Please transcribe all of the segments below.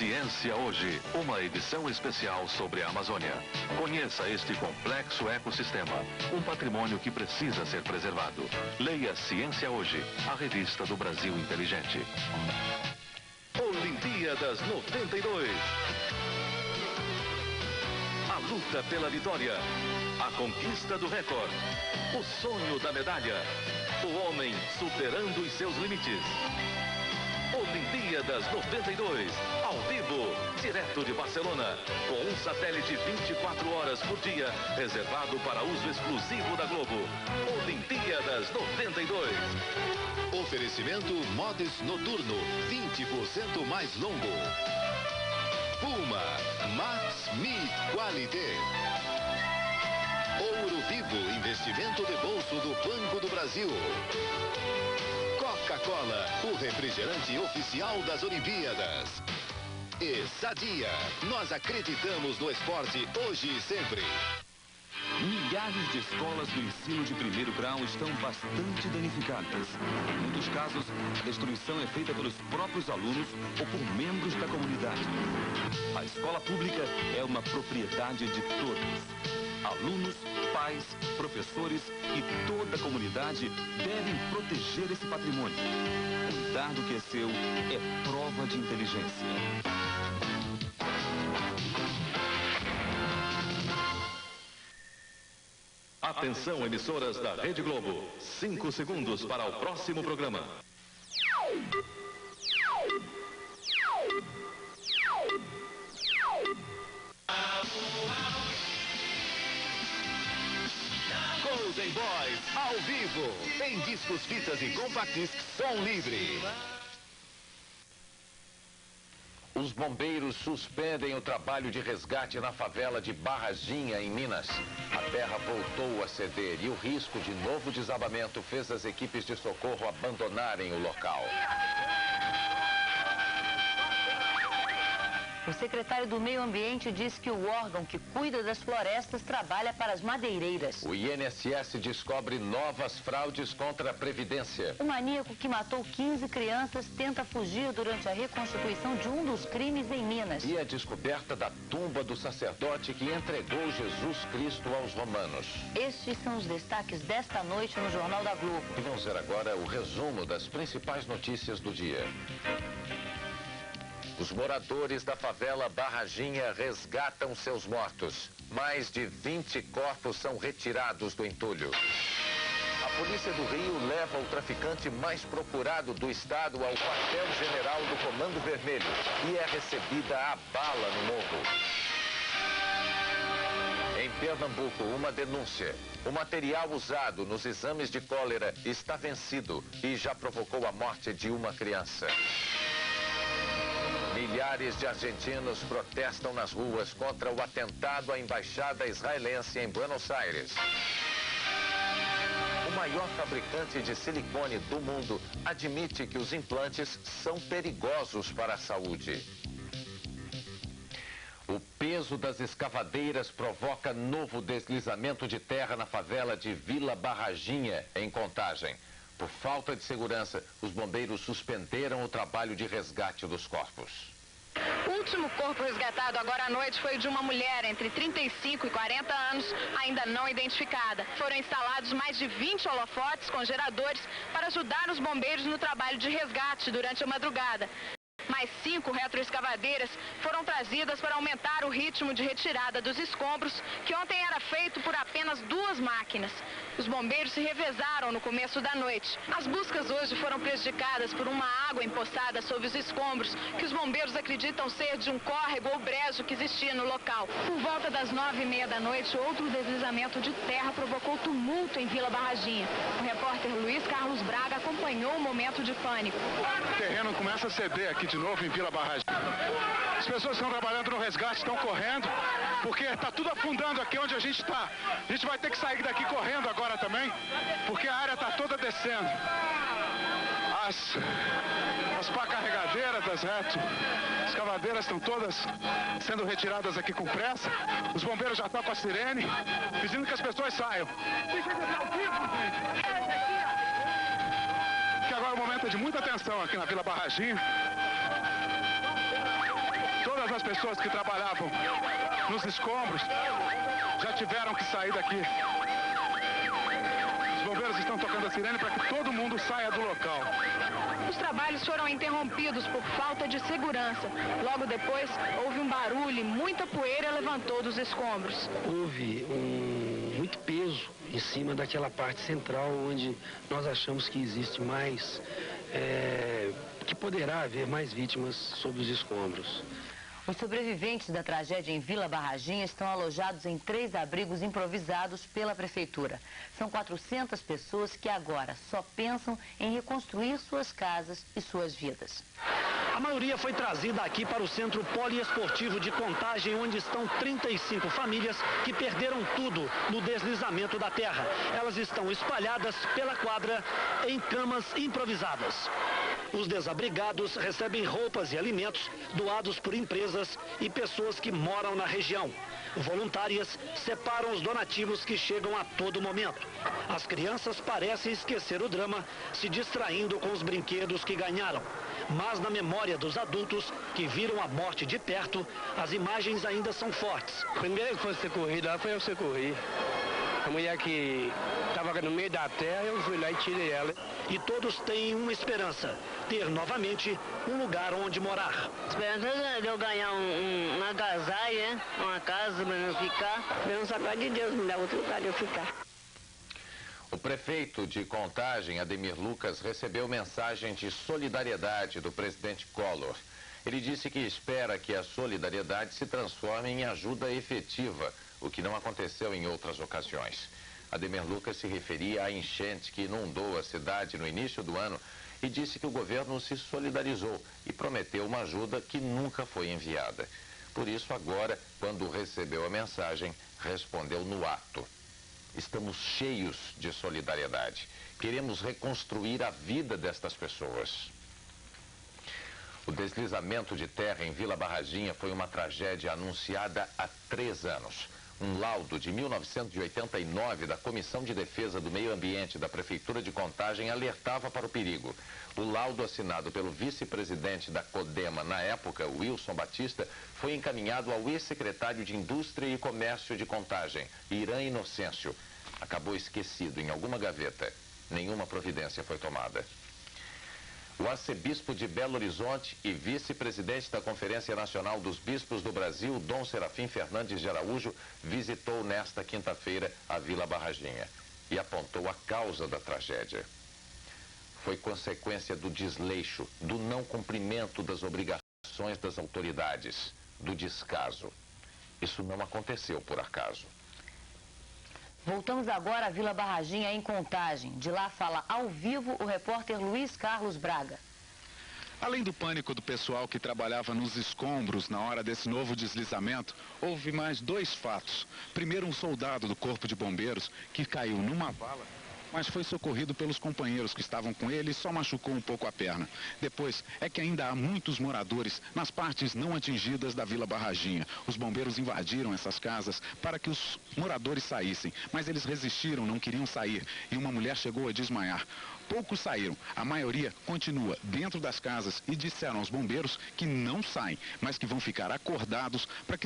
Ciência Hoje, uma edição especial sobre a Amazônia. Conheça este complexo ecossistema, um patrimônio que precisa ser preservado. Leia Ciência Hoje, a revista do Brasil Inteligente. Olimpíadas 92. A luta pela vitória, a conquista do recorde, o sonho da medalha, o homem superando os seus limites. Olimpíadas 92, ao vivo, direto de Barcelona, com um satélite 24 horas por dia, reservado para uso exclusivo da Globo. Olimpíadas 92. Oferecimento Modes Noturno, 20% mais longo. Puma, Max Mid Qualité. Ouro Vivo, investimento de bolso do Banco do Brasil. Coca-Cola, o refrigerante oficial das Olimpíadas. E Sadia, nós acreditamos no esporte hoje e sempre. Milhares de escolas do ensino de primeiro grau estão bastante danificadas. Em muitos casos, a destruição é feita pelos próprios alunos ou por membros da comunidade. A escola pública é uma propriedade de todos. Alunos, pais, professores e toda a comunidade devem proteger esse patrimônio. Cuidar do que é seu é prova de inteligência. Atenção, emissoras da Rede Globo. 5 segundos para o próximo programa. Golden Boys, ao vivo, em discos, fitas e compact disc, som livre. Os bombeiros suspendem o trabalho de resgate na favela de Barraginha, em Minas. A terra voltou a ceder e o risco de novo desabamento fez as equipes de socorro abandonarem o local. O secretário do Meio Ambiente diz que o órgão que cuida das florestas trabalha para as madeireiras. O INSS descobre novas fraudes contra a Previdência. O maníaco que matou 15 crianças tenta fugir durante a reconstituição de um dos crimes em Minas. E a descoberta da tumba do sacerdote que entregou Jesus Cristo aos romanos. Estes são os destaques desta noite no Jornal da Globo. E vamos ver agora o resumo das principais notícias do dia. Os moradores da favela Barraginha resgatam seus mortos. Mais de 20 corpos são retirados do entulho. A Polícia do Rio leva o traficante mais procurado do estado ao quartel-general do Comando Vermelho e é recebida a bala no morro. Em Pernambuco, uma denúncia. O material usado nos exames de cólera está vencido e já provocou a morte de uma criança. Milhares de argentinos protestam nas ruas contra o atentado à embaixada israelense em Buenos Aires. O maior fabricante de silicone do mundo admite que os implantes são perigosos para a saúde. O peso das escavadeiras provoca novo deslizamento de terra na favela de Vila Barraginha, em Contagem. Por falta de segurança, os bombeiros suspenderam o trabalho de resgate dos corpos. O último corpo resgatado agora à noite foi de uma mulher entre 35 e 40 anos, ainda não identificada. Foram instalados mais de 20 holofotes com geradores para ajudar os bombeiros no trabalho de resgate durante a madrugada. Mais 5 retroescavadeiras foram trazidas para aumentar o ritmo de retirada dos escombros, que ontem era feito por apenas 2 máquinas. Os bombeiros se revezaram no começo da noite. As buscas hoje foram prejudicadas por uma água empoçada sobre os escombros, que os bombeiros acreditam ser de um córrego ou brejo que existia no local. Por volta das 9h30 da noite, outro deslizamento de terra provocou tumulto em Vila Barraginha. O repórter Luiz Carlos Braga acompanhou o momento de pânico. O terreno começa a ceder aqui de novo em Vila Barraginha. As pessoas que estão trabalhando no resgate estão correndo, porque está tudo afundando aqui onde a gente está. A gente vai ter que sair daqui correndo agora também, porque a área está toda descendo. As pá carregadeiras das escavadeiras estão todas sendo retiradas aqui com pressa. Os bombeiros já estão com a sirene, pedindo que as pessoas saiam. Que agora é um momento de muita tensão aqui na Vila Barraginha. as pessoas que trabalhavam nos escombros já tiveram que sair daqui. Os bombeiros estão tocando a sirene para que todo mundo saia do local. Os trabalhos foram interrompidos por falta de segurança. Logo depois, houve um barulho e muita poeira levantou dos escombros. Houve muito peso em cima daquela parte central onde nós achamos que existe mais, que poderá haver mais vítimas sob os escombros. Os sobreviventes da tragédia em Vila Barraginha estão alojados em 3 abrigos improvisados pela prefeitura. São 400 pessoas que agora só pensam em reconstruir suas casas e suas vidas. A maioria foi trazida aqui para o Centro Poliesportivo de Contagem, onde estão 35 famílias que perderam tudo no deslizamento da terra. Elas estão espalhadas pela quadra em camas improvisadas. Os desabrigados recebem roupas e alimentos doados por empresas e pessoas que moram na região. Voluntárias separam os donativos que chegam a todo momento. As crianças parecem esquecer o drama, se distraindo com os brinquedos que ganharam. Mas na memória dos adultos que viram a morte de perto, as imagens ainda são fortes. A primeira que foi socorrida lá foi eu socorri. A mulher que estava no meio da terra, eu fui lá e tirei ela. E todos têm uma esperança, ter novamente um lugar onde morar. Esperança de eu ganhar uma agasalho, né? Uma casa para eu ficar. Esperando saber de Deus me dar outro lugar de eu ficar. O prefeito de Contagem, Ademir Lucas, recebeu mensagem de solidariedade do presidente Collor. Ele disse que espera que a solidariedade se transforme em ajuda efetiva, o que não aconteceu em outras ocasiões. Ademir Lucas se referia à enchente que inundou a cidade no início do ano e disse que o governo se solidarizou e prometeu uma ajuda que nunca foi enviada. Por isso, agora, quando recebeu a mensagem, respondeu no ato. Estamos cheios de solidariedade. Queremos reconstruir a vida destas pessoas. O deslizamento de terra em Vila Barraginha foi uma tragédia anunciada há 3 anos. Um laudo de 1989 da Comissão de Defesa do Meio Ambiente da Prefeitura de Contagem alertava para o perigo. O laudo assinado pelo vice-presidente da CODEMA na época, Wilson Batista, foi encaminhado ao ex-secretário de Indústria e Comércio de Contagem, Irã Inocêncio. Acabou esquecido em alguma gaveta. Nenhuma providência foi tomada. O arcebispo de Belo Horizonte e vice-presidente da Conferência Nacional dos Bispos do Brasil, Dom Serafim Fernandes de Araújo, visitou nesta quinta-feira a Vila Barraginha e apontou a causa da tragédia. Foi consequência do desleixo, do não cumprimento das obrigações das autoridades, do descaso. Isso não aconteceu por acaso. Voltamos agora à Vila Barraginha, em Contagem. De lá fala ao vivo o repórter Luiz Carlos Braga. Além do pânico do pessoal que trabalhava nos escombros na hora desse novo deslizamento, houve mais 2 fatos. Primeiro, um soldado do Corpo de Bombeiros que caiu numa vala, mas foi socorrido pelos companheiros que estavam com ele e só machucou um pouco a perna. Depois, é que ainda há muitos moradores nas partes não atingidas da Vila Barraginha. Os bombeiros invadiram essas casas para que os moradores saíssem, mas eles resistiram, não queriam sair, e uma mulher chegou a desmaiar. Poucos saíram, a maioria continua dentro das casas e disseram aos bombeiros que não saem, mas que vão ficar acordados para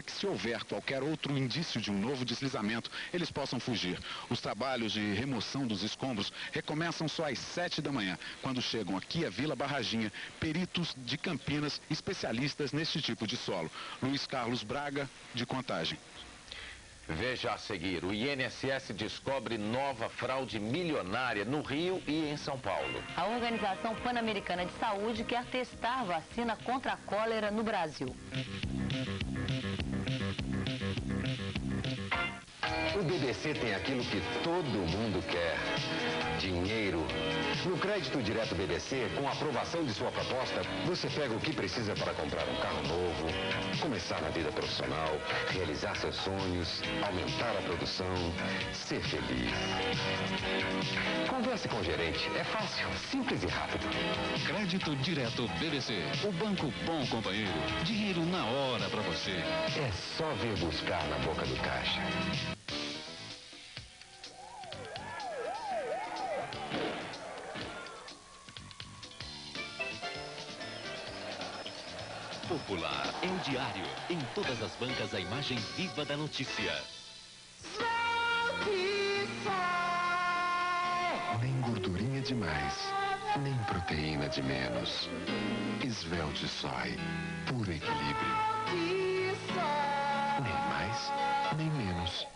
que se houver qualquer outro indício de um novo deslizamento, eles possam fugir. Os trabalhos de remoção dos escombros recomeçam só às 7 da manhã, quando chegam aqui à Vila Barraginha peritos de Campinas especialistas neste tipo de solo. Luiz Carlos Braga, de Contagem. Veja a seguir, o INSS descobre nova fraude milionária no Rio e em São Paulo. A Organização Pan-Americana de Saúde quer testar vacina contra a cólera no Brasil. O BBC tem aquilo que todo mundo quer: dinheiro. No crédito direto BBC, com a aprovação de sua proposta, você pega o que precisa para comprar um carro novo, começar na vida profissional, realizar seus sonhos, aumentar a produção, ser feliz. Converse com o gerente. É fácil, simples e rápido. Crédito direto BBC. O banco bom companheiro. Dinheiro na hora para você. É só vir buscar na boca do caixa. Popular é o diário. Em todas as bancas, a imagem viva da notícia. Nem gordurinha demais, nem proteína de menos. Svelte Soy, puro equilíbrio. Nem mais, nem menos.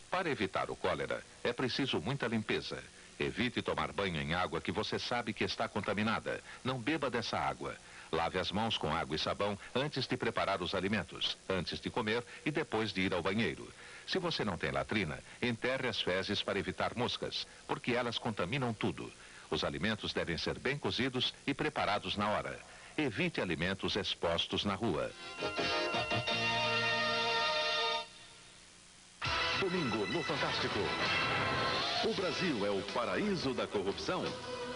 Para evitar o cólera, é preciso muita limpeza. Evite tomar banho em água que você sabe que está contaminada. Não beba dessa água. Lave as mãos com água e sabão antes de preparar os alimentos, antes de comer e depois de ir ao banheiro. Se você não tem latrina, enterre as fezes para evitar moscas, porque elas contaminam tudo. Os alimentos devem ser bem cozidos e preparados na hora. Evite alimentos expostos na rua. Domingo no Fantástico. O Brasil é o paraíso da corrupção?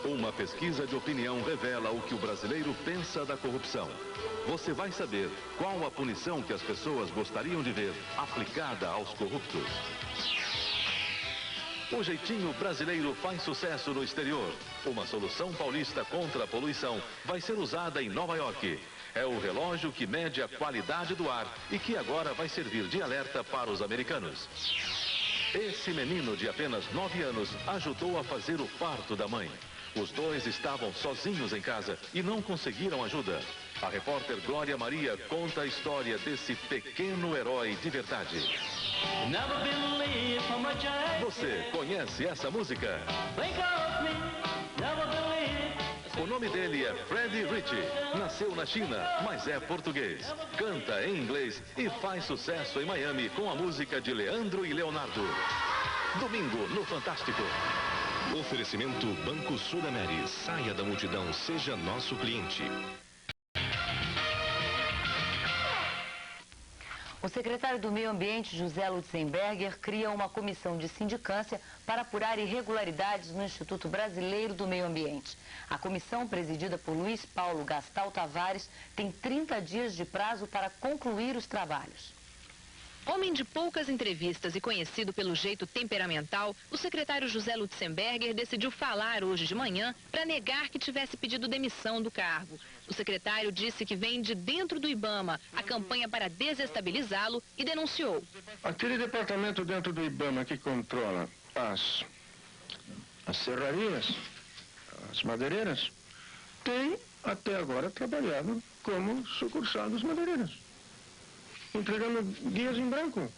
Uma pesquisa de opinião revela o que o brasileiro pensa da corrupção. Você vai saber qual a punição que as pessoas gostariam de ver aplicada aos corruptos. O jeitinho brasileiro faz sucesso no exterior. Uma solução paulista contra a poluição vai ser usada em Nova York. É o relógio que mede a qualidade do ar e que agora vai servir de alerta para os americanos. Esse menino de apenas 9 anos ajudou a fazer o parto da mãe. Os dois estavam sozinhos em casa e não conseguiram ajuda. A repórter Glória Maria conta a história desse pequeno herói de verdade. Você conhece essa música? O nome dele é Freddie Richie. Nasceu na China, mas é português. Canta em inglês e faz sucesso em Miami com a música de Leandro e Leonardo. Domingo no Fantástico. Oferecimento Banco Sudameris. Saia da multidão, seja nosso cliente. O secretário do Meio Ambiente, José Lutzenberger, cria uma comissão de sindicância para apurar irregularidades no Instituto Brasileiro do Meio Ambiente. A comissão, presidida por Luiz Paulo Gastal Tavares, tem 30 dias de prazo para concluir os trabalhos. Homem de poucas entrevistas e conhecido pelo jeito temperamental, o secretário José Lutzenberger decidiu falar hoje de manhã para negar que tivesse pedido demissão do cargo. O secretário disse que vem de dentro do IBAMA a campanha para desestabilizá-lo e denunciou. Aquele departamento dentro do IBAMA que controla as serrarias, as madeireiras, tem até agora trabalhado como sucursal dos madeireiros, entregando guias em branco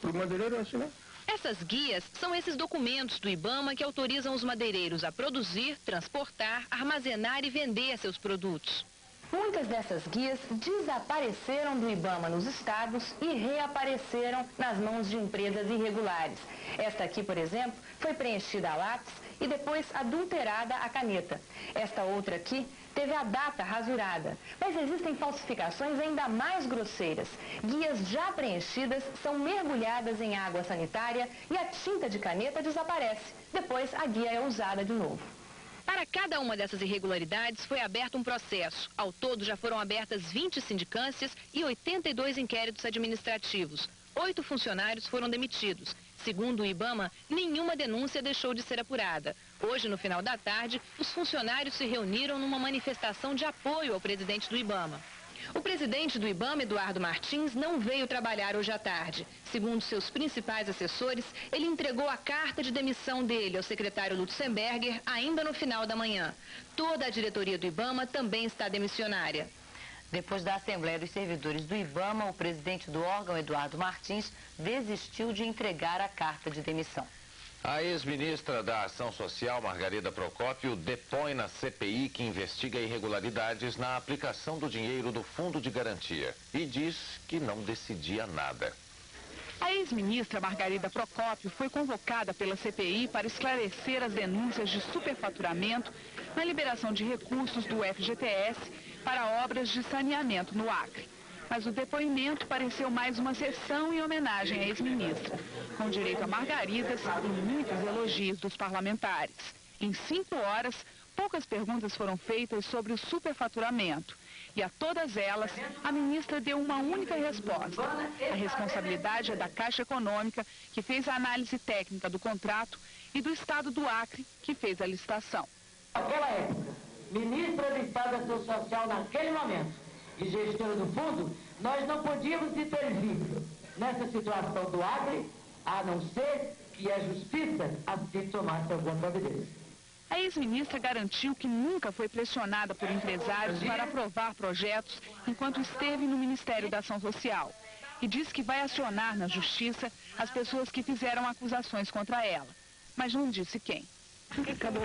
para o madeireiro assinar. Essas guias são esses documentos do IBAMA que autorizam os madeireiros a produzir, transportar, armazenar e vender seus produtos. Muitas dessas guias desapareceram do IBAMA nos estados e reapareceram nas mãos de empresas irregulares. Esta aqui, por exemplo, foi preenchida a lápis e depois adulterada a caneta. Esta outra aqui teve a data rasurada. Mas existem falsificações ainda mais grosseiras. Guias já preenchidas são mergulhadas em água sanitária e a tinta de caneta desaparece. Depois a guia é usada de novo. Para cada uma dessas irregularidades foi aberto um processo. Ao todo já foram abertas 20 sindicâncias e 82 inquéritos administrativos. 8 funcionários foram demitidos. Segundo o IBAMA, nenhuma denúncia deixou de ser apurada. Hoje, no final da tarde, os funcionários se reuniram numa manifestação de apoio ao presidente do IBAMA. O presidente do IBAMA, Eduardo Martins, não veio trabalhar hoje à tarde. Segundo seus principais assessores, ele entregou a carta de demissão dele ao secretário Lutzenberger ainda no final da manhã. Toda a diretoria do IBAMA também está demissionária. Depois da Assembleia dos Servidores do IBAMA, o presidente do órgão, Eduardo Martins, desistiu de entregar a carta de demissão. A ex-ministra da Ação Social, Margarida Procópio, depõe na CPI que investiga irregularidades na aplicação do dinheiro do Fundo de Garantia e diz que não decidia nada. A ex-ministra Margarida Procópio foi convocada pela CPI para esclarecer as denúncias de superfaturamento na liberação de recursos do FGTS para obras de saneamento no Acre. Mas o depoimento pareceu mais uma sessão em homenagem à ex-ministra, com direito a margaridas e muitos elogios dos parlamentares. Em 5 horas, poucas perguntas foram feitas sobre o superfaturamento. E a todas elas, a ministra deu uma única resposta. A responsabilidade é da Caixa Econômica, que fez a análise técnica do contrato, e do Estado do Acre, que fez a licitação. Naquela época, ministra do Estado da Ação Social naquele momento e gestora do fundo, nós não podíamos intervir nessa situação do Acre, a não ser que a justiça assim tomasse alguma providência. A ex-ministra garantiu que nunca foi pressionada por empresários para aprovar projetos enquanto esteve no Ministério da Ação Social. E diz que vai acionar na Justiça as pessoas que fizeram acusações contra ela. Mas não disse quem. Acabou.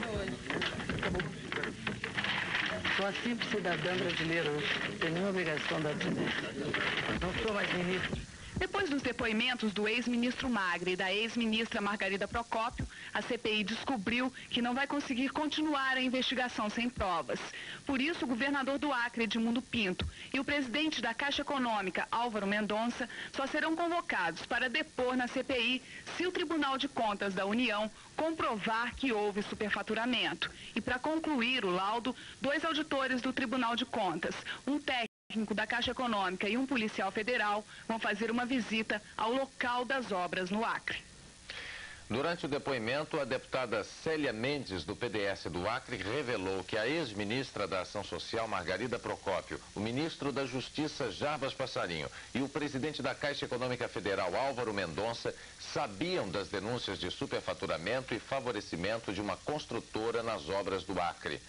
Sou uma simples cidadã brasileira, não tenho nenhuma obrigação da não sou mais ministro. Depois dos depoimentos do ex-ministro Magre e da ex-ministra Margarida Procópio, a CPI descobriu que não vai conseguir continuar a investigação sem provas. Por isso, o governador do Acre, Edmundo Pinto, e o presidente da Caixa Econômica, Álvaro Mendonça, só serão convocados para depor na CPI se o Tribunal de Contas da União comprovar que houve superfaturamento. E para concluir o laudo, 2 auditores do Tribunal de Contas, um técnico da Caixa Econômica e um policial federal vão fazer uma visita ao local das obras no Acre. Durante o depoimento, a deputada Célia Mendes, do PDS do Acre, revelou que a ex-ministra da Ação Social, Margarida Procópio, o ministro da Justiça, Jarbas Passarinho, e o presidente da Caixa Econômica Federal, Álvaro Mendonça, sabiam das denúncias de superfaturamento e favorecimento de uma construtora nas obras do Acre.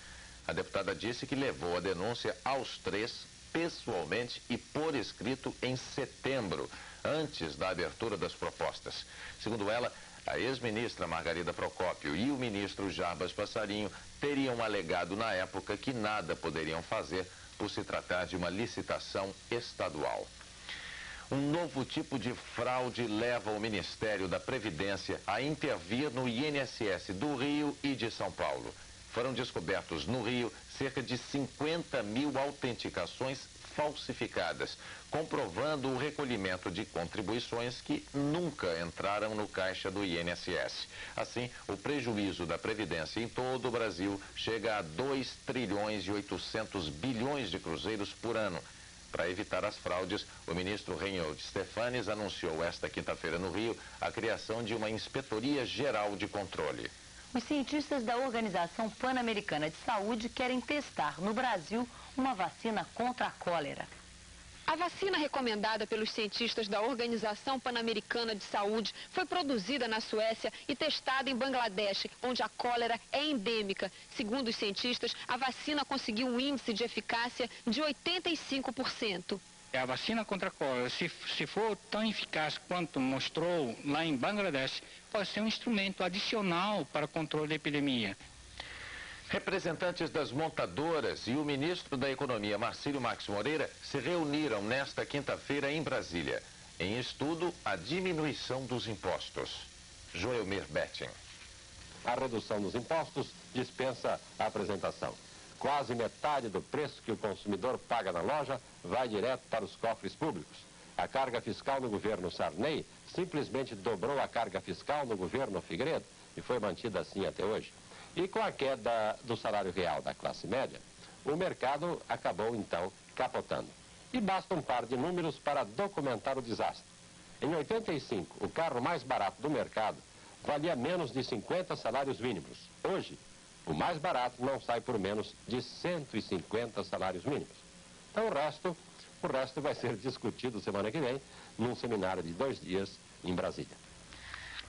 A deputada disse que levou a denúncia aos 3 pessoalmente e por escrito em setembro, antes da abertura das propostas. Segundo ela, a ex-ministra Margarida Procópio e o ministro Jarbas Passarinho teriam alegado na época que nada poderiam fazer por se tratar de uma licitação estadual. Um novo tipo de fraude leva o Ministério da Previdência a intervir no INSS do Rio e de São Paulo. Foram descobertos no Rio cerca de 50 mil autenticações falsificadas, comprovando o recolhimento de contribuições que nunca entraram no caixa do INSS. Assim, o prejuízo da Previdência em todo o Brasil chega a 2 trilhões e 800 bilhões de cruzeiros por ano. Para evitar as fraudes, o ministro Reinhold Stefanes anunciou esta quinta-feira no Rio a criação de uma Inspetoria Geral de Controle. Os cientistas da Organização Pan-Americana de Saúde querem testar no Brasil uma vacina contra a cólera. A vacina recomendada pelos cientistas da Organização Pan-Americana de Saúde foi produzida na Suécia e testada em Bangladesh, onde a cólera é endêmica. Segundo os cientistas, a vacina conseguiu um índice de eficácia de 85%. A vacina contra a cólera, se for tão eficaz quanto mostrou lá em Bangladesh, pode ser um instrumento adicional para o controle da epidemia. Representantes das montadoras e o ministro da Economia, Marcílio Max Moreira, se reuniram nesta quinta-feira em Brasília. Em estudo, a diminuição dos impostos. Joelmir Betting. A redução dos impostos dispensa a apresentação. Quase metade do preço que o consumidor paga na loja vai direto para os cofres públicos. A carga fiscal no governo Sarney simplesmente dobrou a carga fiscal no governo Figueiredo e foi mantida assim até hoje. E com a queda do salário real da classe média, o mercado acabou então capotando. E basta um par de números para documentar o desastre. Em 85, o carro mais barato do mercado valia menos de 50 salários mínimos. Hoje, o mais barato não sai por menos de 150 salários mínimos. Então o resto vai ser discutido semana que vem num seminário de 2 dias em Brasília.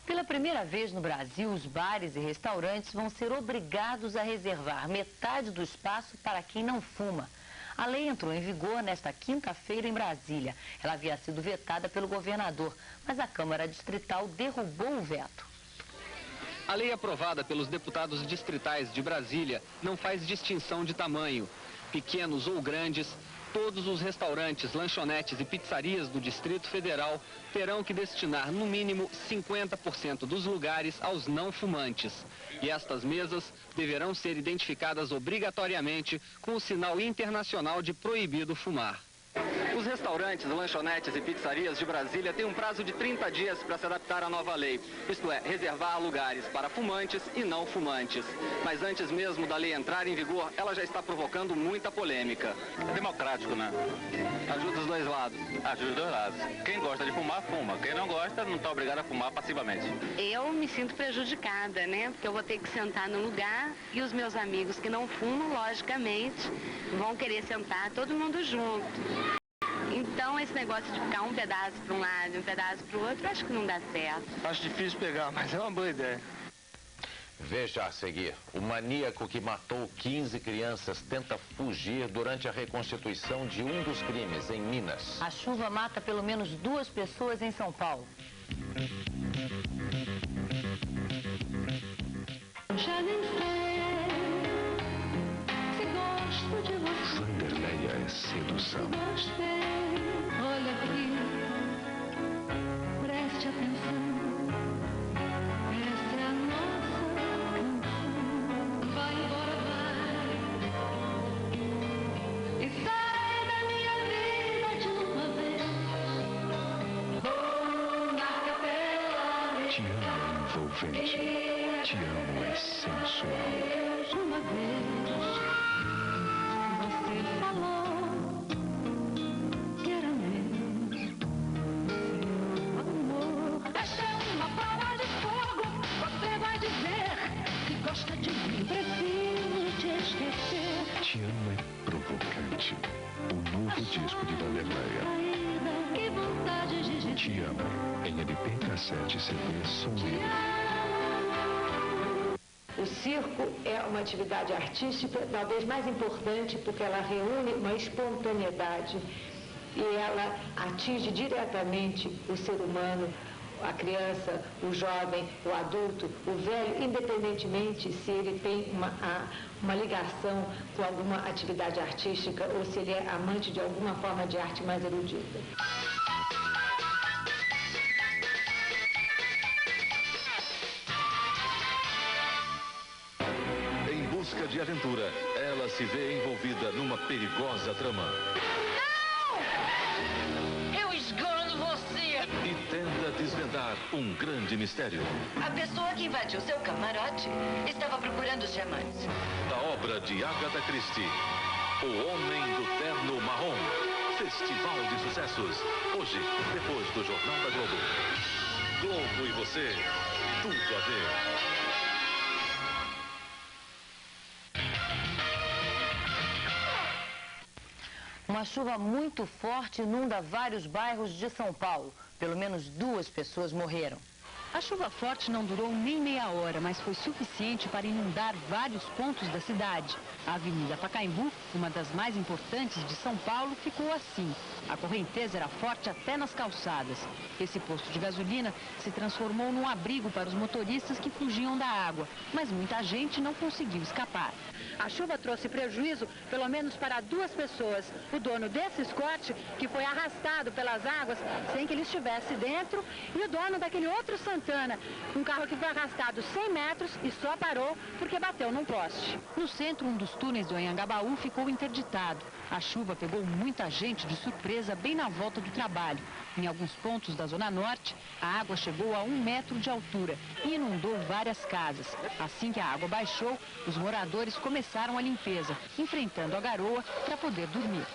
Pela primeira vez no Brasil, os bares e restaurantes vão ser obrigados a reservar metade do espaço para quem não fuma. A lei entrou em vigor nesta quinta-feira em Brasília. Ela havia sido vetada pelo governador, mas a Câmara Distrital derrubou o veto. A lei aprovada pelos deputados distritais de Brasília não faz distinção de tamanho. Pequenos ou grandes, todos os restaurantes, lanchonetes e pizzarias do Distrito Federal terão que destinar no mínimo 50% dos lugares aos não fumantes. E estas mesas deverão ser identificadas obrigatoriamente com o sinal internacional de proibido fumar. Os Os restaurantes, lanchonetes e pizzarias de Brasília têm um prazo de 30 dias para se adaptar à nova lei. Isto é, reservar lugares para fumantes e não fumantes. Mas antes mesmo da lei entrar em vigor, ela já está provocando muita polêmica. É democrático, né? Ajuda os dois lados. Ajuda os dois lados. Quem gosta de fumar, fuma. Quem não gosta, não está obrigado a fumar passivamente. Eu me sinto prejudicada, né? Porque eu vou ter que sentar no lugar e os meus amigos que não fumam, logicamente, vão querer sentar todo mundo junto. Então, esse negócio de ficar um pedaço para um lado e um pedaço para o outro, acho que não dá certo. Acho difícil pegar, mas é uma boa ideia. Veja a seguir, o maníaco que matou 15 crianças tenta fugir durante a reconstituição de um dos crimes em Minas. A chuva mata pelo menos 2 pessoas em São Paulo. Já nem sei se gosto de você. Vanderleia é sedução. Gostei, olha aqui, preste atenção. Essa é a nossa canção. Vai embora, vai. E sai da minha vida de uma vez. Vou na capela. Te amo é envolvente. Te amo é sensual. Uma vez você falou que era meu, seu amor. Esta é uma prova de fogo. Você vai dizer que gosta de mim. Preciso te esquecer. Te amo é provocante. O novo disco de Vanderleia. Que vontade de Te amo em LP, cassete, CD, som livre. O circo é uma atividade artística talvez mais importante porque ela reúne uma espontaneidade e ela atinge diretamente o ser humano, a criança, o jovem, o adulto, o velho, independentemente se ele tem uma ligação com alguma atividade artística ou se ele é amante de alguma forma de arte mais erudita. De aventura, ela se vê envolvida numa perigosa trama. Não! Eu esgano você! E tenta desvendar um grande mistério. A pessoa que invadiu seu camarote estava procurando os diamantes. Da obra de Agatha Christie, O Homem do Terno Marrom. Festival de sucessos. Hoje, depois do Jornal da Globo. Globo e você, tudo a ver. Uma chuva muito forte inunda vários bairros de São Paulo. Pelo menos 2 pessoas morreram. A chuva forte não durou nem meia hora, mas foi suficiente para inundar vários pontos da cidade. A Avenida Pacaembu, uma das mais importantes de São Paulo, ficou assim. A correnteza era forte até nas calçadas. Esse posto de gasolina se transformou num abrigo para os motoristas que fugiam da água, mas muita gente não conseguiu escapar. A chuva trouxe prejuízo, pelo menos para 2 pessoas. O dono desse escorte, que foi arrastado pelas águas sem que ele estivesse dentro, e o dono daquele outro Santana, um carro que foi arrastado 100 metros e só parou porque bateu num poste. No centro, um dos túneis do Anhangabaú ficou interditado. A chuva pegou muita gente de surpresa bem na volta do trabalho. Em alguns pontos da Zona Norte, a água chegou a 1 metro de altura e inundou várias casas. Assim que a água baixou, os moradores começaram a limpeza, enfrentando a garoa para poder dormir.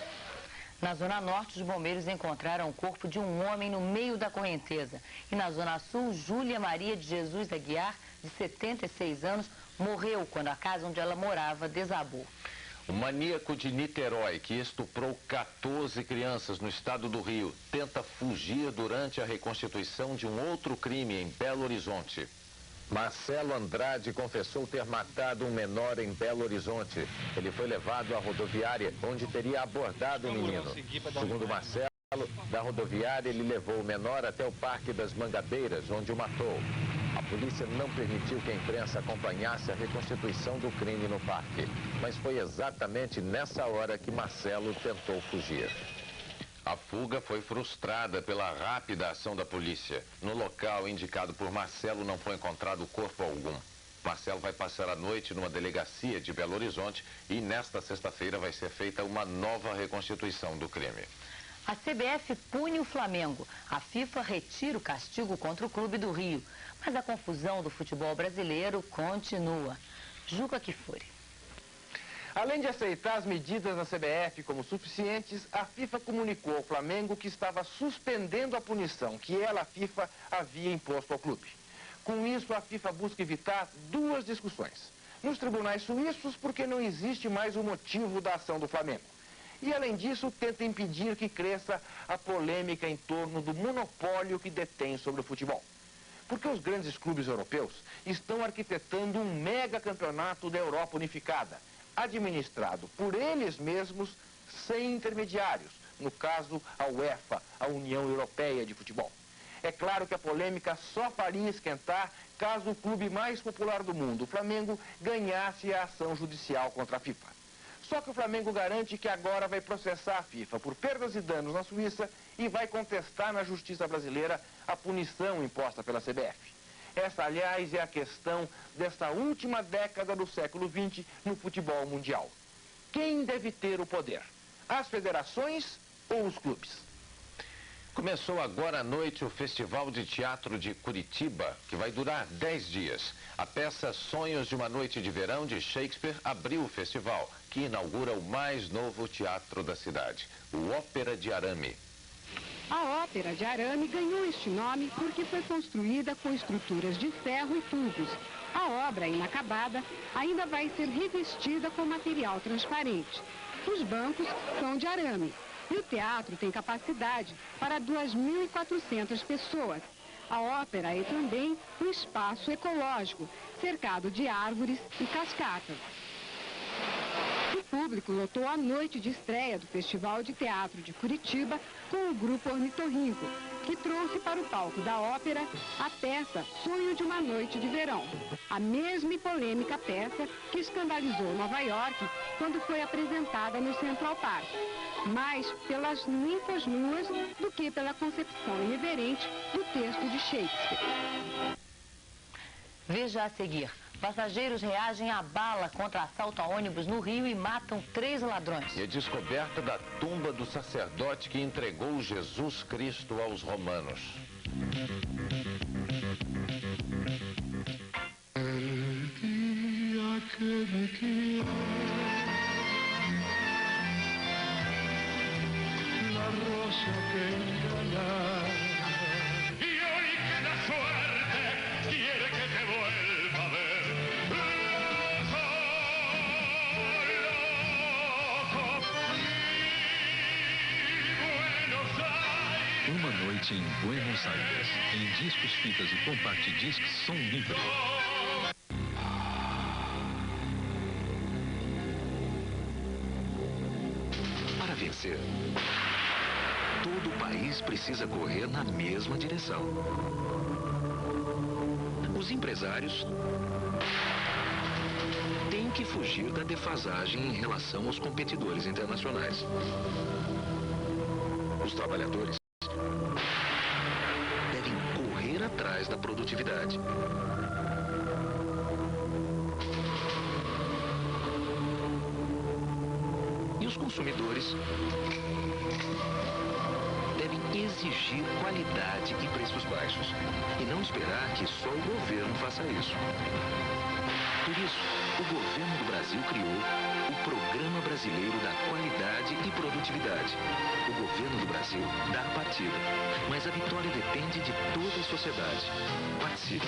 Na Zona Norte, os bombeiros encontraram o corpo de um homem no meio da correnteza. E na Zona Sul, Júlia Maria de Jesus Aguiar, de 76 anos, morreu quando a casa onde ela morava desabou. O maníaco de Niterói, que estuprou 14 crianças no estado do Rio, tenta fugir durante a reconstituição de um outro crime em Belo Horizonte. Marcelo Andrade confessou ter matado um menor em Belo Horizonte. Ele foi levado à rodoviária, onde teria abordado o menino. Segundo Marcelo, da rodoviária ele levou o menor até o Parque das Mangabeiras, onde o matou. A polícia não permitiu que a imprensa acompanhasse a reconstituição do crime no parque. Mas foi exatamente nessa hora que Marcelo tentou fugir. A fuga foi frustrada pela rápida ação da polícia. No local indicado por Marcelo não foi encontrado corpo algum. Marcelo vai passar a noite numa delegacia de Belo Horizonte e nesta sexta-feira vai ser feita uma nova reconstituição do crime. A CBF pune o Flamengo. A FIFA retira o castigo contra o Clube do Rio. Mas a confusão do futebol brasileiro continua. Juca Kfouri. Além de aceitar as medidas da CBF como suficientes, a FIFA comunicou ao Flamengo que estava suspendendo a punição que ela, a FIFA, havia imposto ao clube. Com isso, a FIFA busca evitar duas discussões. Nos tribunais suíços, porque não existe mais o motivo da ação do Flamengo. E, além disso, tenta impedir que cresça a polêmica em torno do monopólio que detém sobre o futebol. Porque os grandes clubes europeus estão arquitetando um mega campeonato da Europa unificada, administrado por eles mesmos, sem intermediários, no caso, a UEFA, a União Europeia de Futebol. É claro que a polêmica só faria esquentar caso o clube mais popular do mundo, o Flamengo, ganhasse a ação judicial contra a FIFA. Só que o Flamengo garante que agora vai processar a FIFA por perdas e danos na Suíça e vai contestar na justiça brasileira a punição imposta pela CBF. Essa, aliás, é a questão desta última década do século XX no futebol mundial. Quem deve ter o poder? As federações ou os clubes? Começou agora à noite o Festival de Teatro de Curitiba, que vai durar 10 dias. A peça Sonhos de uma Noite de Verão, de Shakespeare, abriu o festival, que inaugura o mais novo teatro da cidade, o Ópera de Arame. A Ópera de Arame ganhou este nome porque foi construída com estruturas de ferro e tubos. A obra, inacabada, ainda vai ser revestida com material transparente. Os bancos são de arame. E o teatro tem capacidade para 2.400 pessoas. A ópera é também um espaço ecológico, cercado de árvores e cascatas. O público lotou a noite de estreia do Festival de Teatro de Curitiba com o grupo Ornitorrinco, que trouxe para o palco da ópera a peça Sonho de uma Noite de Verão. A mesma e polêmica peça que escandalizou Nova York quando foi apresentada no Central Park. Mais pelas ninfas nuas do que pela concepção irreverente do texto de Shakespeare. Veja a seguir. Passageiros reagem à bala contra assalto a ônibus no Rio e matam 3 ladrões. E a descoberta da tumba do sacerdote que entregou Jesus Cristo aos romanos. Uma noite em Buenos Aires, em discos, fitas e compact discs som livre. Para vencer, todo o país precisa correr na mesma direção. Os empresários têm que fugir da defasagem em relação aos competidores internacionais. Os trabalhadores devem correr atrás da produtividade. E os consumidores devem exigir qualidade e preços baixos e não esperar que só o governo faça isso. Por isso, o governo do Brasil criou o Programa Brasileiro da Qualidade e Produtividade. O governo do Brasil dá a partida, mas a vitória depende de toda a sociedade. Participe.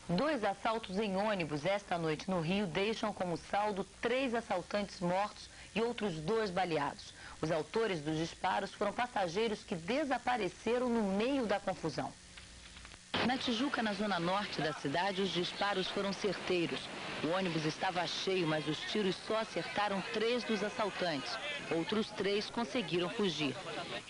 Dois assaltos em ônibus esta noite no Rio deixam como saldo 3 assaltantes mortos e outros 2 baleados. Os autores dos disparos foram passageiros que desapareceram no meio da confusão. Na Tijuca, na zona norte da cidade, os disparos foram certeiros. O ônibus estava cheio, mas os tiros só acertaram 3 dos assaltantes. Outros 3 conseguiram fugir.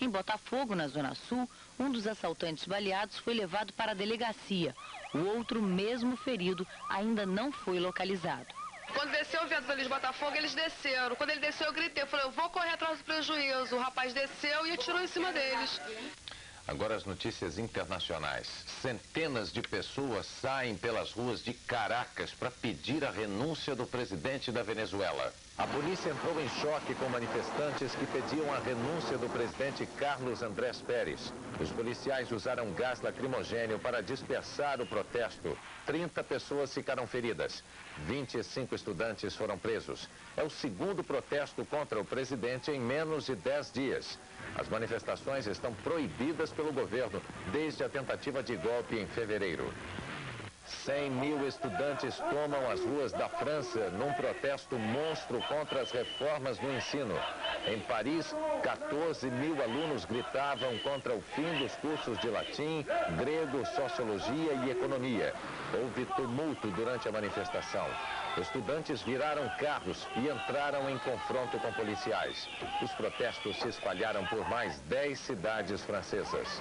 Em Botafogo, na zona sul, um dos assaltantes baleados foi levado para a delegacia. O outro, mesmo ferido, ainda não foi localizado. Quando desceu o viaduto ali de Botafogo, eles desceram. Quando ele desceu, eu gritei. Eu falei, eu vou correr atrás do prejuízo. O rapaz desceu e atirou em cima deles. Agora as notícias internacionais. Centenas de pessoas saem pelas ruas de Caracas para pedir a renúncia do presidente da Venezuela. A polícia entrou em choque com manifestantes que pediam a renúncia do presidente Carlos Andrés Pérez. Os policiais usaram gás lacrimogênio para dispersar o protesto. 30 pessoas ficaram feridas. 25 estudantes foram presos. É o segundo protesto contra o presidente em menos de 10 dias. As manifestações estão proibidas pelo governo desde a tentativa de golpe em fevereiro. 100 mil estudantes tomam as ruas da França num protesto monstro contra as reformas no ensino. Em Paris, 14 mil alunos gritavam contra o fim dos cursos de latim, grego, sociologia e economia. Houve tumulto durante a manifestação. Estudantes viraram carros e entraram em confronto com policiais. Os protestos se espalharam por mais 10 cidades francesas.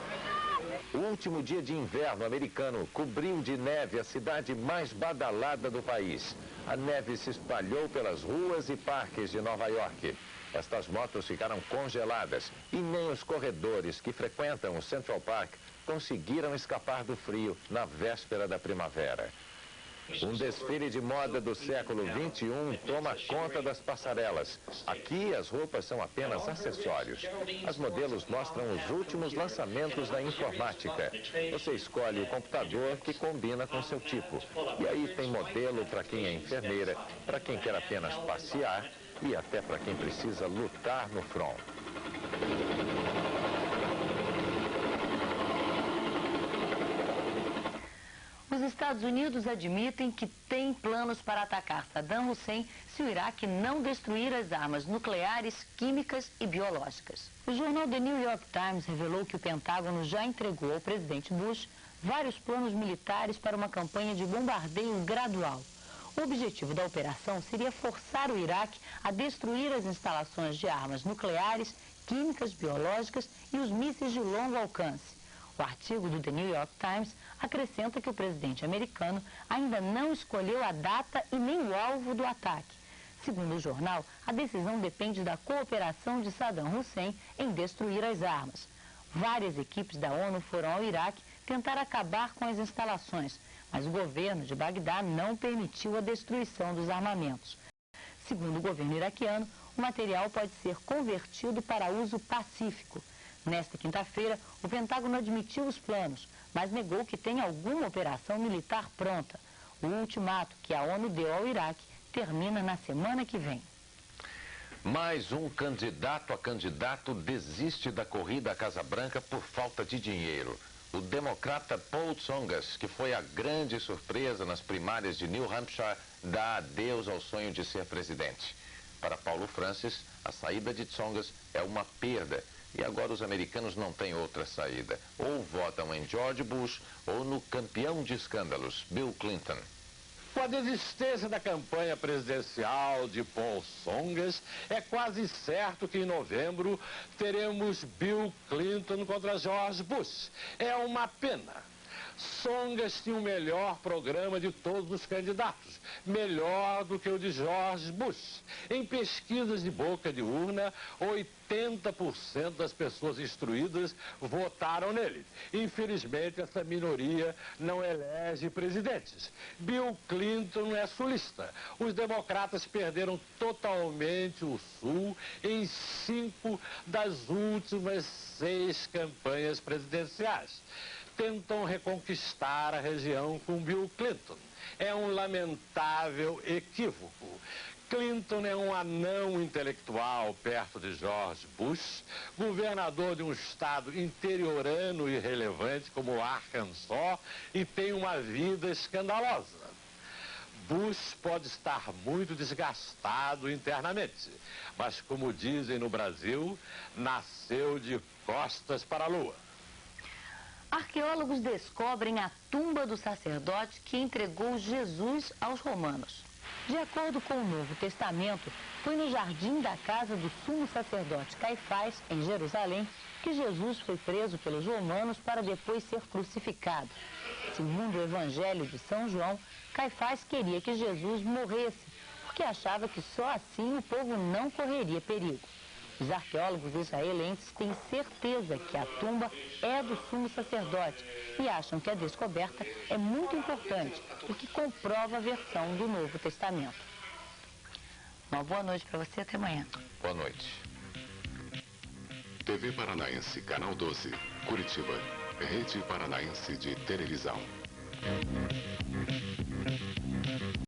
O último dia de inverno americano cobriu de neve a cidade mais badalada do país. A neve se espalhou pelas ruas e parques de Nova York. Estas motos ficaram congeladas e nem os corredores que frequentam o Central Park conseguiram escapar do frio na véspera da primavera. Um desfile de moda do século XXI toma conta das passarelas. Aqui, as roupas são apenas acessórios. As modelos mostram os últimos lançamentos da informática. Você escolhe o computador que combina com seu tipo. E aí tem modelo para quem é enfermeira, para quem quer apenas passear e até para quem precisa lutar no front. Os Estados Unidos admitem que têm planos para atacar Saddam Hussein se o Iraque não destruir as armas nucleares, químicas e biológicas. O jornal The New York Times revelou que o Pentágono já entregou ao presidente Bush vários planos militares para uma campanha de bombardeio gradual. O objetivo da operação seria forçar o Iraque a destruir as instalações de armas nucleares, químicas, biológicas e os mísseis de longo alcance. O artigo do The New York Times acrescenta que o presidente americano ainda não escolheu a data e nem o alvo do ataque. Segundo o jornal, a decisão depende da cooperação de Saddam Hussein em destruir as armas. Várias equipes da ONU foram ao Iraque tentar acabar com as instalações, mas o governo de Bagdá não permitiu a destruição dos armamentos. Segundo o governo iraquiano, o material pode ser convertido para uso pacífico. Nesta quinta-feira, o Pentágono admitiu os planos, mas negou que tenha alguma operação militar pronta. O ultimato que a ONU deu ao Iraque termina na semana que vem. Mais um candidato a candidato desiste da corrida à Casa Branca por falta de dinheiro. O democrata Paul Tsongas, que foi a grande surpresa nas primárias de New Hampshire, dá adeus ao sonho de ser presidente. Para Paulo Francis, a saída de Tsongas é uma perda. E agora os americanos não têm outra saída. Ou votam em George Bush ou no campeão de escândalos, Bill Clinton. Com a desistência da campanha presidencial de Paul Tsongas, é quase certo que em novembro teremos Bill Clinton contra George Bush. É uma pena. Tsongas tinha o melhor programa de todos os candidatos, melhor do que o de George Bush. Em pesquisas de boca de urna, 80% das pessoas instruídas votaram nele. Infelizmente, essa minoria não elege presidentes. Bill Clinton é sulista. Os democratas perderam totalmente o Sul em 5 das últimas 6 campanhas presidenciais. Tentam reconquistar a região com Bill Clinton. É um lamentável equívoco. Clinton é um anão intelectual perto de George Bush, governador de um estado interiorano e irrelevante como o Arkansas, e tem uma vida escandalosa. Bush pode estar muito desgastado internamente, mas como dizem no Brasil, nasceu de costas para a lua. Arqueólogos descobrem a tumba do sacerdote que entregou Jesus aos romanos. De acordo com o Novo Testamento, foi no jardim da casa do sumo sacerdote Caifás, em Jerusalém, que Jesus foi preso pelos romanos para depois ser crucificado. Segundo o Evangelho de São João, Caifás queria que Jesus morresse, porque achava que só assim o povo não correria perigo. Os arqueólogos israelenses têm certeza que a tumba é do sumo sacerdote e acham que a descoberta é muito importante, porque comprova a versão do Novo Testamento. Uma boa noite para você, até amanhã. Boa noite. TV Paranaense, Canal 12, Curitiba. Rede Paranaense de Televisão.